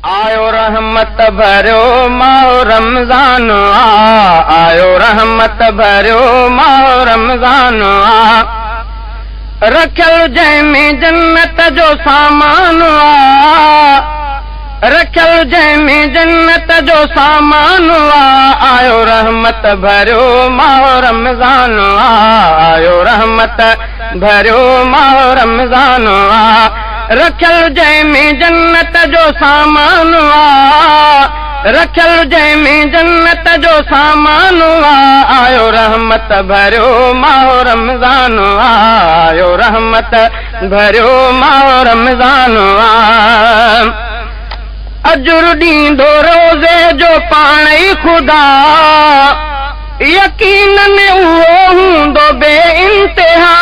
आयो रहमत भरियो माहो रमज़ान आयो रहमत भरियो माहो रमज़ान रखियल जंहिंमें जन्नत जो सामान रखियल जंहिंमें जन्नत जो सामान आयो रहमत भरियो माहो रमज़ान आयो रहमत भरियो माहो रमज़ान रखियल जंहिंमें जन्नत जो सामान रखियल जंहिंमें जन्नत जो सामान आयो रहमत भरियो माहो रमज़ान आयो रहमत भरियो माहो रमज़ान अजुर ॾींदो रोज़े जो पाण ई ख़ुदा यकीनन उहो हूंदो बे इंतिहा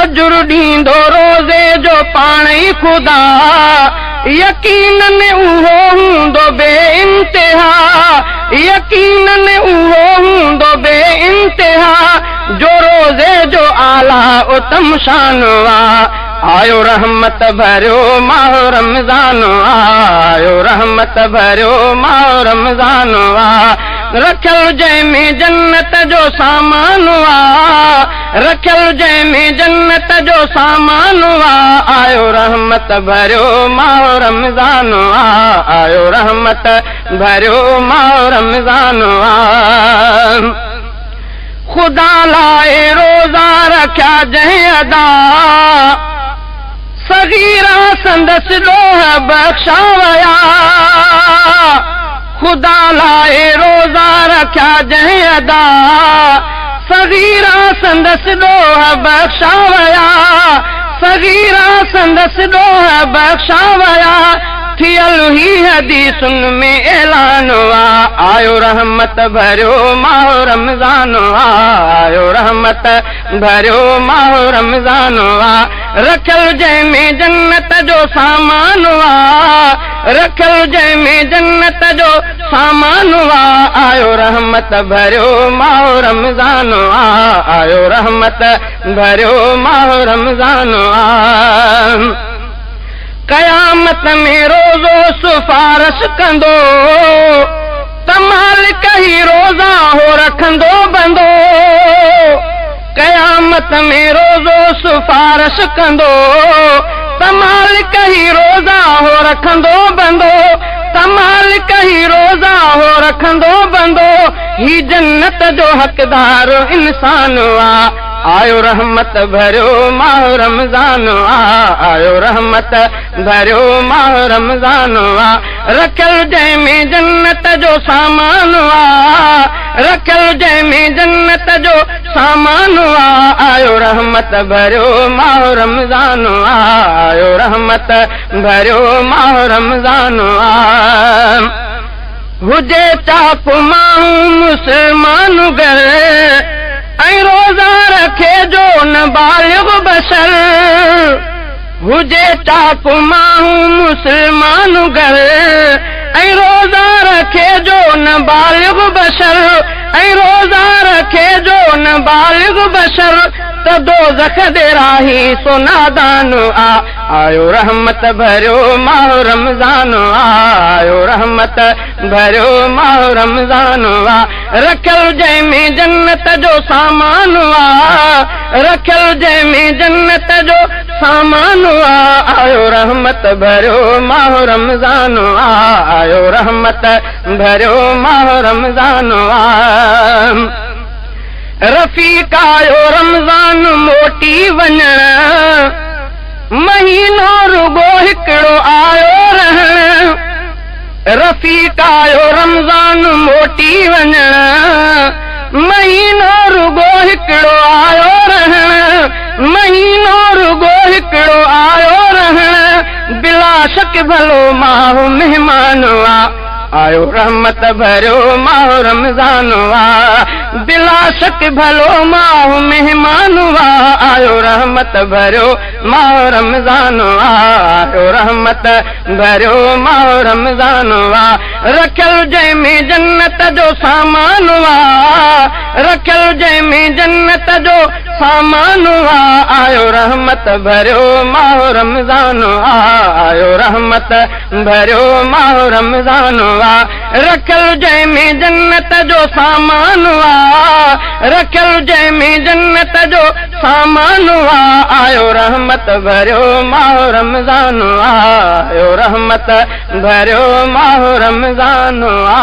अजुर ॾींदो रोज़े जो पाण ई ख़ुदा यकीनन उहो हूंदो बे इंतिहा यकीनन उहो हूंदो बे इंतिहा जो रोज़े जो आला उत्तम शान आयो रहमत भरियो माहो रमज़ान आयो रहमत भरियो माहो रमज़ान रखियल जंहिंमें जन्नत जो सामान रखियल जंहिंमें जन्नत जो सामान आयो रहमत भरियो माहो रमज़ान आयो रहमत भरियो माहो रमज़ान ख़ुदा लाइ रोज़ा रखिया जंहिं अदा सगीरा संदसि ॾोह बख़्शा वया ख़ुदा लाइ रोज़ा रखिया जंहिं अदा सगीरा संदसि ॾोह बख़्शा वया सगीरा संदसि ॾोह बख़्शा वया थियल ही हदीसुन में ऐलान आयो रहमत भरियो माहो रमज़ान आयो रहमत भरियो माहो रमज़ान रखियल जंहिंमें जन्नत जो सामान रखियल जंहिंमें जन्नत जो सामान आयो रहमत भरियो माहो रमज़ान आयो रहमत भरियो माहो रमज़ान क़यामत में रोज़ो सिफारिश कंदो त मालिक ही रोज़ा हो रखंदो बंदो क़यामत में रोज़ो सिफारिश कंदो त मालिक ही रोज़ा हो रखंदो बंदो त मालिक ही रोज़ा हो रखंदो बंदो ही जन्नत जो हक़दार इंसान आयो रहमत भरियो माहो रमज़ान आयो रहमत भरियो माहो रमज़ान रखियल जंहिंमें जन्नत जो सामान रखियल जंहिंमें जन्नत जो सामान आयो रहमत भरियो माहो रमज़ान आयो रहमत भरियो माहो रमज़ान हुजे चाप माण्हू मुस्लमान घर ऐं रोज़ा रखे जो न बालिग़ बशर हुजे चाप माण्हू मुस्लमान घर ऐं रोज़ा रखे जो न बालिग़ बशर ऐं रोज़ा रखे जो न बालिग़ बशर त दोज़ख दे राही सो नादान आयो रहमत भरियो माहो रमज़ान आयो रहमत भरियो माहो रमज़ान रखियल जंहिंमें जन्नत जो सामान रखियल जंहिंमें जन्नत जो सामान आयो रहमत भरियो माहो रमज़ान आयो रहमत भरियो माहो रमज़ान रफ़ीक आयो रमज़ान मोटी वञण महीनो रुगो हिकिड़ो आयो रहण रफ़ीक आयो रमज़ान मोटी वञण महीनो रुगो हिकिड़ो आयो रहण महीनो रुगो हिकिड़ो आयो रहण बिला शक भलो माहो महिमान आयो रहमत भरियो माहो रमज़ान बिला शक भलो माहो महिमान आयो रहमत भरियो माहो रमज़ान आयो रहमत भरियो माहो रमज़ान रखियल जंहिंमें जन्नत जो सामान रखियल जंहिंमें जन्नत जो सामान आयो रहमत भरियो माहो रमज़ान आयो रहमत भरियो माह रमज़ान वा रखियल जंहिंमें जन्नत जो सामान वा रखियल जंहिंमें जन्नत जो सामान वा आयो रहमत भरियो माह रमज़ान वा आयो रहमत भरियो माह रमज़ान वा